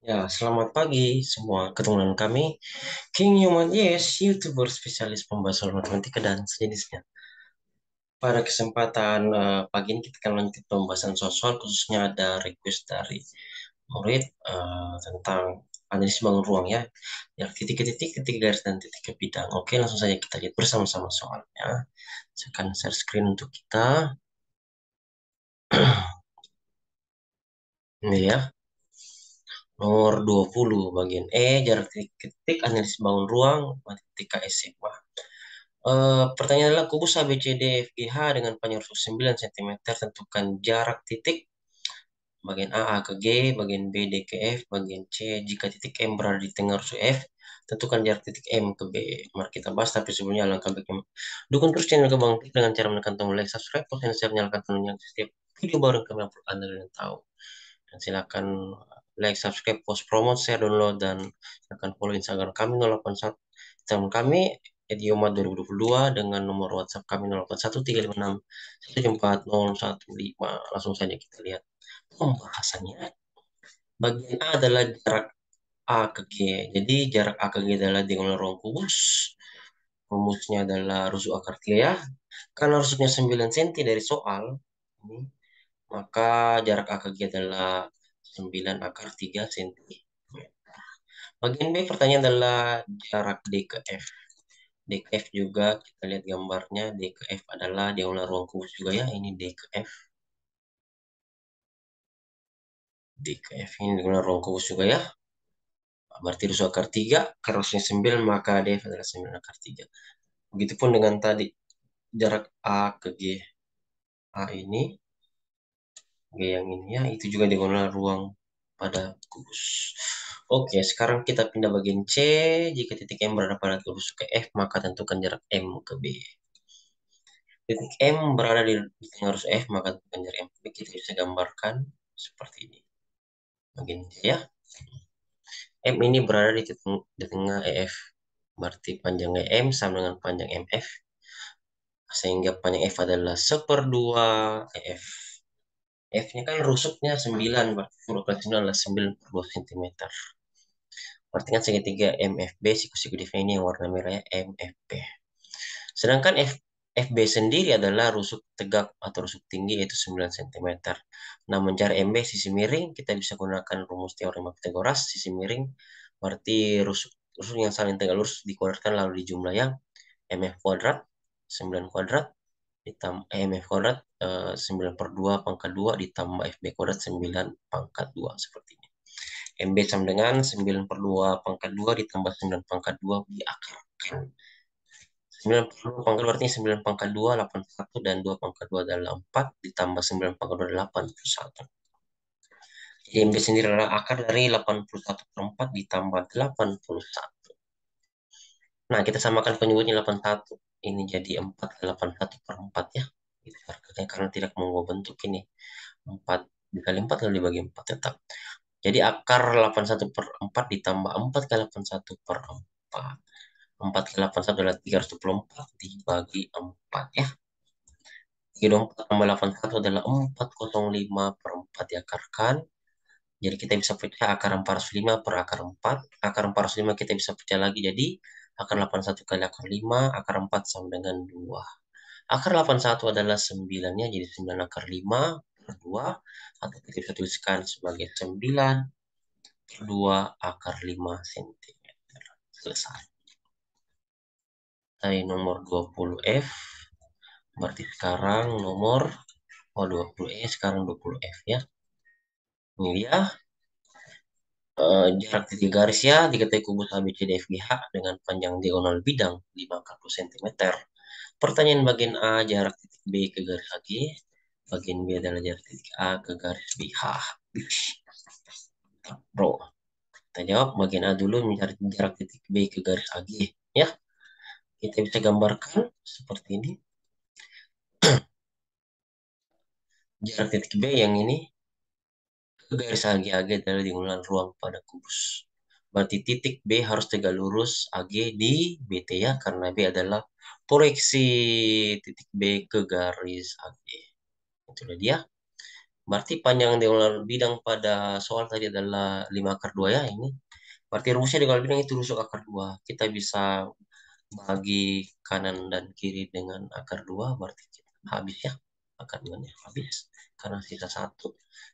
Ya, selamat pagi semua. Ketemu dengan kami, King Newman, yes, YouTuber spesialis pembahasan matematika dan sejenisnya. Pada kesempatan pagi ini kita akan lanjut pembahasan soal khususnya ada request dari murid tentang analisis bangun ruang ya. Ya, titik ke titik, titik garis dan titik ke bidang. Oke, langsung saja kita lihat bersama-sama soalnya. Saya akan share screen untuk kita. Ini ya, nomor 20 bagian E, jarak titik ke titik, analisis bangun ruang, matematika SMA. Pertanyaan adalah kubus ABCDFGH dengan panjang rusuk 9 cm. Tentukan jarak titik bagian A ke G, bagian B D ke F, bagian C jika titik M berada di tengah rusuk F. Tentukan jarak titik M ke B. Mari kita bahas, tapi sebelumnya alangkah baiknya dukung terus channel Kebang Klik dengan cara menekan tombol like, subscribe, dan share, nyalakan loncengnya setiap video baru yang kami upload Anda dan tahu. Dan silakan like, subscribe, post promote, share, download, dan silakan follow Instagram kami 081. Instagram kami @yoma2022 dengan nomor WhatsApp kami 081356 174 015. Langsung saja kita lihat pembahasannya. Bagian A adalah jarak A ke G. Jadi jarak A ke G adalah diagonal ruang kubus. Rumusnya adalah rusuk akar 3 ya. Karena rusuknya 9 cm dari soal ini, maka jarak A ke G adalah 9 akar 3 cm. Bagian B pertanyaan adalah jarak D ke F. D ke F juga kita lihat gambarnya. D ke F adalah diagonal ruang kubus juga ya. Ini D ke F. D ke F ini diagonal ruang kubus juga ya. Berarti rusuk akar 3. Karena rusuknya 9 maka DF adalah 9 akar 3. Begitupun dengan tadi jarak A ke G. A ini. G yang ini ya. Itu juga diagonal ruang pada kubus. Oke, sekarang kita pindah bagian C. Jika titik M berada pada kubus ke F, maka tentukan jarak M ke B. Titik M berada di tengah arus F, maka tentukan jarak M ke B. Kita bisa gambarkan seperti ini. Bagian C ya. M ini berada di tengah EF. Berarti panjang EM sama dengan panjang MF. Sehingga panjang F adalah 1/2 EF. F-nya kan rusuknya 9, berarti 10 kali 9 adalah 9/2 cm. Berarti kan segitiga MFB, siku-siku ini yang warna merahnya MFB. Sedangkan FB sendiri adalah rusuk tegak atau rusuk tinggi yaitu 9 cm. Nah, mencari MB sisi miring, kita bisa gunakan rumus teorema Pythagoras. Sisi miring berarti rusuk yang saling tegak lurus dikuadratkan lalu dijumlah yang MF kuadrat 9 kuadrat ditambah MF kuadrat 9 per 2 pangkat 2 ditambah FB kuadrat 9 pangkat 2 seperti ini. MB sama dengan 9 per 2 pangkat 2 ditambah 9 pangkat 2 diakarkan. 9 per 2 pangkat berarti 9 pangkat 2, 81, dan 2 pangkat 2 adalah 4, ditambah 9 pangkat 2 adalah 81. Jadi MB sendiri adalah akar dari 81 per 4 ditambah 81. Nah, kita samakan penyebutnya 81. Ini jadi 4 kali 81 per 4 ya. Itu karena tidak mengubah bentuk ini. 4 dikali 4 lalu dibagi 4 tetap. Jadi akar 81 per 4 ditambah 4 kali 81 per 4. 4 kali 81 adalah 324 dibagi 4 ya. 324 tambah 81 adalah 405 per 4 diakarkan. Jadi kita bisa pecah akar 405 per akar 4. Akar 405 kita bisa pecah lagi. Jadi akar 81 kali akar 5, akar 4 sama dengan 2. Akar 81 adalah 9-nya, jadi 9 akar 5 per 2. Atau kita bisa tuliskan sebagai 9 per 2 akar 5 cm. Selesai. Dari nomor 20F. Berarti sekarang nomor 20E, sekarang 20F ya. Ini dia jarak titik garis ya diketahui kubus ABCDFGH dengan panjang diagonal bidang 50 cm. Pertanyaan bagian A jarak titik B ke garis AG, bagian B adalah jarak titik A ke garis BH. Bro, kita jawab bagian A dulu, mencari jarak titik B ke garis AG ya. Kita bisa gambarkan seperti ini. Jarak titik B yang ini ke garis AG adalah diagonal ruang pada kubus. Berarti titik B harus tegak lurus AG di BT ya, karena B adalah proyeksi titik B ke garis AG. Itulah dia. Berarti panjang diagonal bidang pada soal tadi adalah 5 akar 2 ya ini. Berarti rumusnya diagonal bidang itu rusuk akar 2. Kita bisa bagi kanan dan kiri dengan akar 2, berarti kita habis ya. Akar 2 habis. Karena sisa 1.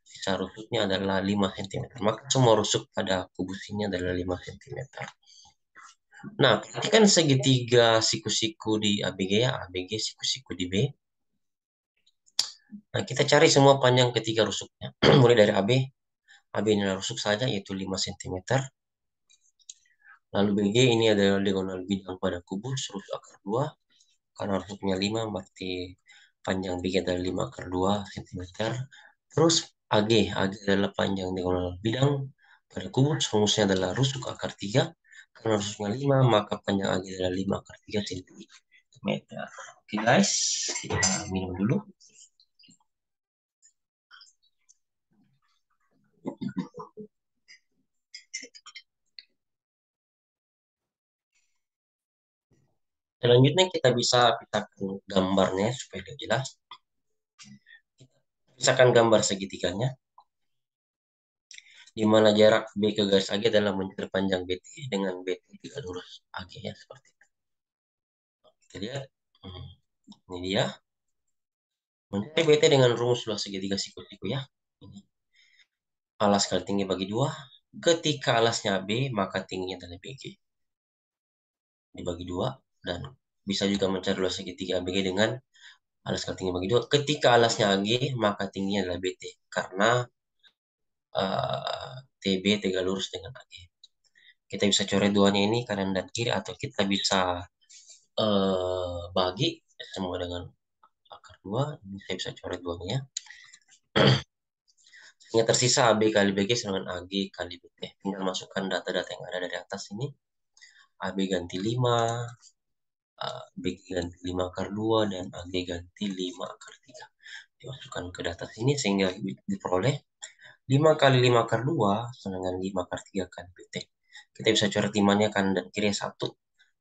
Sisa rusuknya adalah 5 cm. Maka semua rusuk pada kubus ini adalah 5 cm. Nah, perhatikan segitiga siku-siku di ABG ya. ABG siku-siku di B. Nah, kita cari semua panjang ketiga rusuknya. Mulai dari AB. AB ini rusuk saja, yaitu 5 cm. Lalu BG ini adalah diagonal bidang pada kubus, rusuk akar 2. Karena rusuknya 5, berarti panjang BG adalah 5 akar 2 cm. Terus AG. AG adalah panjang diagonal bidang pada kubus, rumusnya adalah rusuk akar 3. Karena rusuknya 5, maka panjang AG adalah 5 akar 3 cm. Oke guys, kita minum dulu. Selanjutnya kita bisa petakan gambarnya supaya lebih jelas. Pisahkan gambar segitiganya, di mana jarak B ke garis AG adalah mencari panjang BT dengan BT tiga lurus AG ya, seperti itu. Kita lihat, ini dia. Mencari BT dengan rumus luas segitiga siku-siku ya. Ini. Alas kali tinggi bagi 2. Ketika alasnya B, maka tingginya adalah BG. Dibagi 2. Dan bisa juga mencari luas segitiga ABG dengan alas kali tinggi bagi 2. Ketika alasnya AG, maka tingginya adalah BT. Karena TB tegak lurus dengan AG. Kita bisa coret duanya ini kanan dan kiri, atau kita bisa bagi semua dengan akar 2. Ini saya bisa coret duanya ya. Sehingga tersisa AB kali BG sama dengan AG kali BT. Tinggal masukkan data-data yang ada dari atas ini. AB ganti 5, BG ganti 5 akar 2, dan AG ganti 5 akar 3. Dimasukkan ke data sini sehingga diperoleh 5 kali 5 akar 2 sama dengan 5 akar 3 kali BT. Kita bisa coret 5-nya kanan dan kiri 1.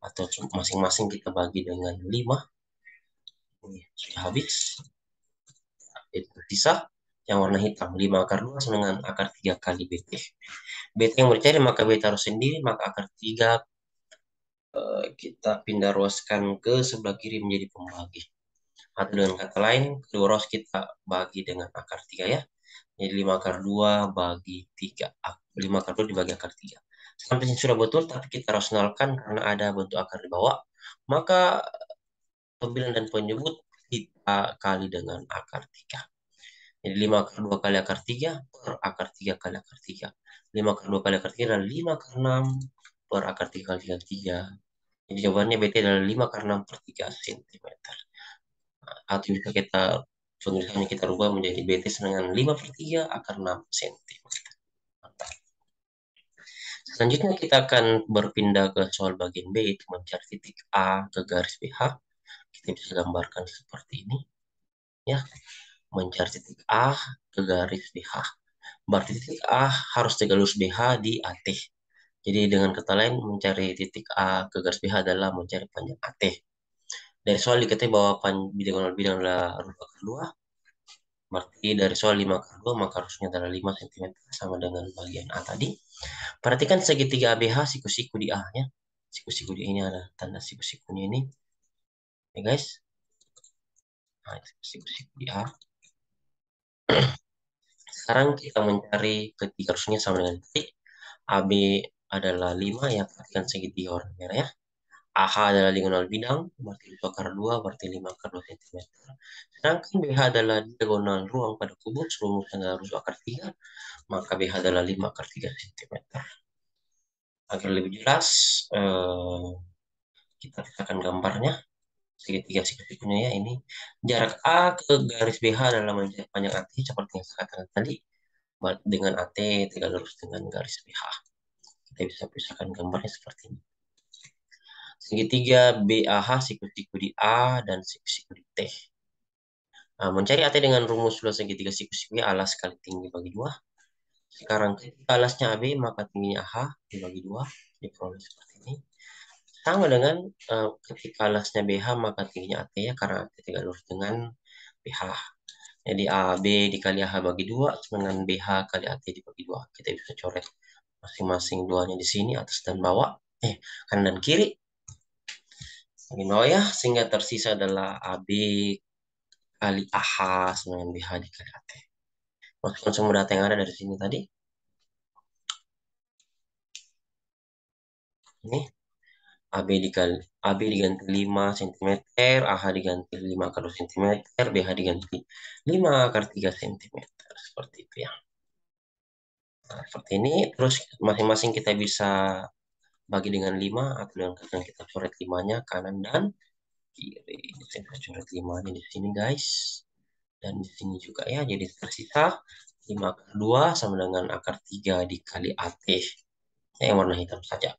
Atau masing-masing kita bagi dengan 5. Ini sudah habis. Itu sisa yang warna hitam. 5 akar 2 sama dengan akar 3 kali BT. BT yang bercari maka BT harus sendiri. Maka akar 3 kita pindah ruaskan ke sebelah kiri menjadi pembagi. Atau dengan kata lain, kedua ruas kita bagi dengan akar 3 ya. Jadi 5 akar 2 bagi 3. 5 akar 2 dibagi akar 3. Sampai sini sudah betul, tapi kita rasionalkan karena ada bentuk akar di bawah. Maka pembilang dan penyebut kita kali dengan akar 3. Jadi 5 akar 2 kali akar 3 per akar 3 kali akar 3. 5 akar 2 kali akar 3 adalah 5 akar 6 per akar 3 kali akar 3. Jadi jawabannya BT adalah 5 akar 6 per 3 cm. Atau bisa kita tulisannya kita rubah menjadi BT dengan 5 per 3 akar 6 cm. Selanjutnya kita akan berpindah ke soal bagian B, itu mencari titik A ke garis BH. Kita bisa gambarkan seperti ini. Ya, mencari titik A ke garis BH. Berarti titik A harus tegak lurus BH di AT. Jadi dengan kata lain, mencari titik A ke garis BH adalah mencari panjang AT. Dari soal diketahui bahwa diagonal bidang adalah ruang kedua. Berarti dari soal 5 ke 2, maka harusnya adalah 5 cm sama dengan bagian A tadi. Perhatikan segitiga ABH siku-siku di A-nya. Siku-siku di ini ada tanda siku-sikunya ini. Ya guys. Nah, siku-siku di A. Sekarang kita mencari ketiga rusuknya sama dengan titik. AB adalah 5, ya perhatikan segitiga warna merah ya. AH adalah diagonal bidang, berarti 5 akar 2, berarti 5 akar 2 cm. Sedangkan BH adalah diagonal ruang pada kubus, rumusnya adalah rusuk akar 3, maka BH adalah 5 akar 3 cm. Agar lebih jelas, kita pisahkan gambarnya. Segitiga siku-sikunya ya ini. Jarak A ke garis BH adalah panjang AT, seperti yang saya katakan tadi. Dengan AT tegak lurus dengan garis BH. Kita bisa pisahkan gambarnya seperti ini. Segitiga BAH siku-siku di A dan siku-siku di T. Nah, mencari AT dengan rumus luas segitiga siku-siku alas kali tinggi bagi 2. Sekarang ketika alasnya AB, maka tingginya AH dibagi 2. Diperoleh seperti ini. Sama dengan ketika alasnya BH, maka tingginya AT ya, karena AT tegak lurus dengan BH. Jadi AB dikali AH bagi 2 sama dengan BH kali AT dibagi 2. Kita bisa coret masing-masing duanya di sini, atas dan bawah. Kanan dan kiri. Bagi bawah ya, sehingga tersisa adalah AB kali AH sama dengan BH dikali AT. Masukkan semua data yang ada dari sini tadi. Ini AB diganti 5 cm, AH diganti 5 akar 2 cm, BH diganti 5 akar 3 cm. Seperti itu ya. Nah, seperti ini, terus masing-masing kita bisa bagi dengan 5 atau dengan kata kita coret 5-nya kanan dan kiri. Saya bisa coret 5-nya di sini guys. Dan di sini juga ya, jadi tersisa 5 akar 2 sama dengan akar 3 dikali AT. Yang warna hitam saja.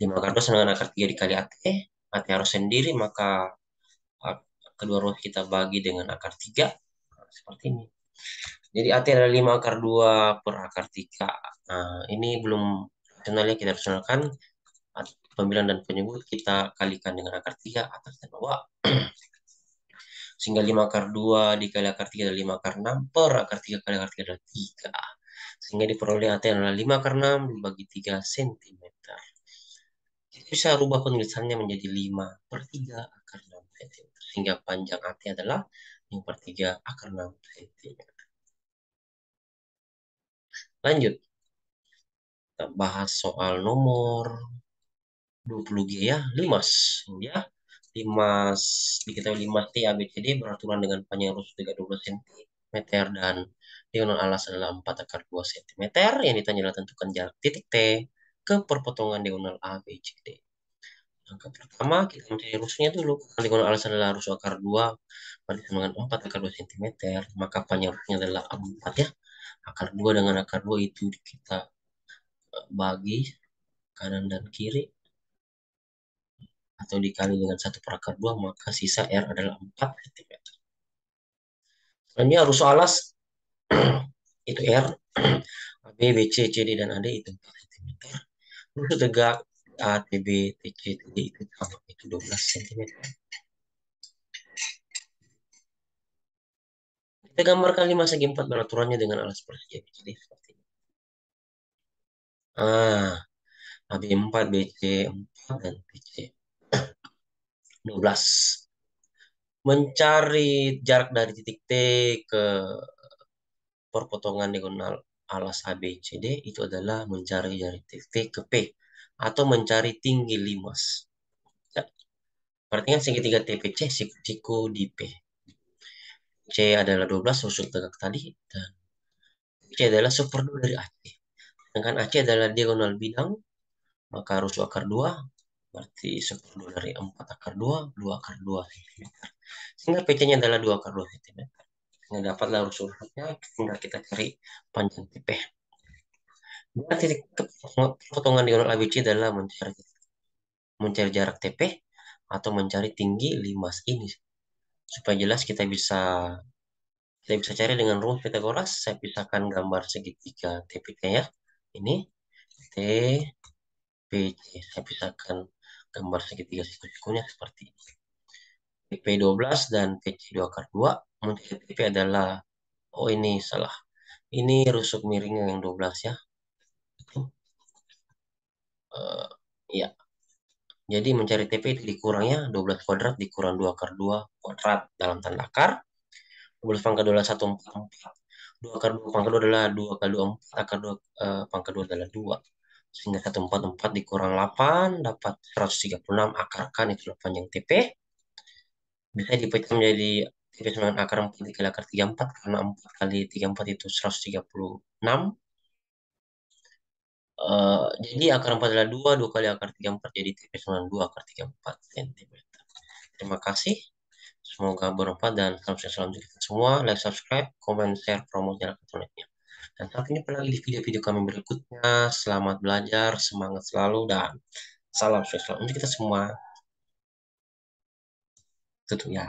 5 akar 2 sama dengan akar 3 dikali AT. AT harus sendiri, maka kedua ruas kita bagi dengan akar 3. Nah, seperti ini. Jadi AT adalah 5 akar 2 per akar 3. Nah, ini belum rasionalnya, kita rasionalkan. Pembilang dan penyebut kita kalikan dengan akar 3 atas dan bawah. Sehingga 5 akar 2 dikali akar 3 adalah 5 akar 6 per akar 3 kali akar 3 adalah 3. Sehingga diperoleh AT adalah 5 akar 6 dibagi 3 cm. Kita bisa rubah penulisannya menjadi 5 per 3 akar 6 cm. Sehingga panjang AT adalah 5 per 3 akar 6 cm. Lanjut, kita bahas soal nomor 20G ya, limas. Ya, limas, diketahui limas T ABCD beraturan dengan panjang rusuk 12 cm dan diagonal alas adalah 4 akar 2 cm. Yang ditanya adalah tentukan jarak titik T ke perpotongan diagonal ABCD. Langkah pertama, kita mencari rusuknya dulu. Karena diagonal alas adalah rusuk akar 2, berarti sama dengan 4 akar 2 cm, maka panjang rusuknya adalah 4 ya. Akar 2 dengan akar 2 itu kita bagi kanan dan kiri, atau dikali dengan 1 per akar 2, maka sisa R adalah 4 cm. Selanjutnya rusuk alas itu R, AB, BC, CD, dan AD itu 4 cm. Rusuk tegak A, TB, TC, TD itu sama, itu 12 cm. Kita gambarkan 5 segi 4 beraturannya dengan alas persegi ABCD seperti ini. AB 4, BC 4, dan BC 12. Mencari jarak dari titik T ke perpotongan diagonal alas ABCD itu adalah mencari dari titik T ke P atau mencari tinggi limas. Ya, berarti kan segitiga TPC siku di P. C adalah 12 rusuk tegak tadi dan C adalah seperdua dari AC. Sedangkan AC adalah diagonal bidang, maka rusuk akar 2 berarti seperdua dari 4 akar 2, 2 akar 2 cm. Sehingga PC-nya adalah 2 akar 2 cm. Sehingga dapatlah rusuknya, sehingga kita cari panjang TP. Dan titik potongan diagonal ABC adalah mencari jarak TP atau mencari tinggi limas ini. Supaya jelas kita bisa cari dengan rumus Pythagoras. Saya pisahkan gambar segitiga TP-nya ya. Ini T, P, C. Saya pisahkan gambar segitiga siku-sikunya seperti ini. TP 12 dan PC 2 akar 2. Mencari TP adalah, oh ini salah. Ini rusuk miringnya yang 12 ya. Uh, ya. Jadi mencari TP itu dikurangnya 12 kuadrat dikurang 2 akar 2 kuadrat dalam tanda akar. 12 pangkat 2 adalah 144. 2 akar 2 pangkat 2 adalah 2 kali 2 4. Akar 2 pangkat 2 adalah 2. Sehingga 144 dikurang 8 dapat 136. Akarkan itulah panjang TP. Bisa dipecah menjadi TP sama dengan akar 4 dikali akar 34. Karena 4 kali 34 itu 136. Jadi akar 4 adalah 2. 2 kali akar 34 jadi TP sama dengan 2 akar 34 cm. Terima kasih. Semoga bermanfaat dan salam untuk kita semua. Like, subscribe, komen, share, promosi, dan akun-akunnya. Dan sampai jumpa lagi di video-video kami berikutnya. Selamat belajar, semangat selalu, dan salam sukses selalu untuk kita semua. Tutup ya.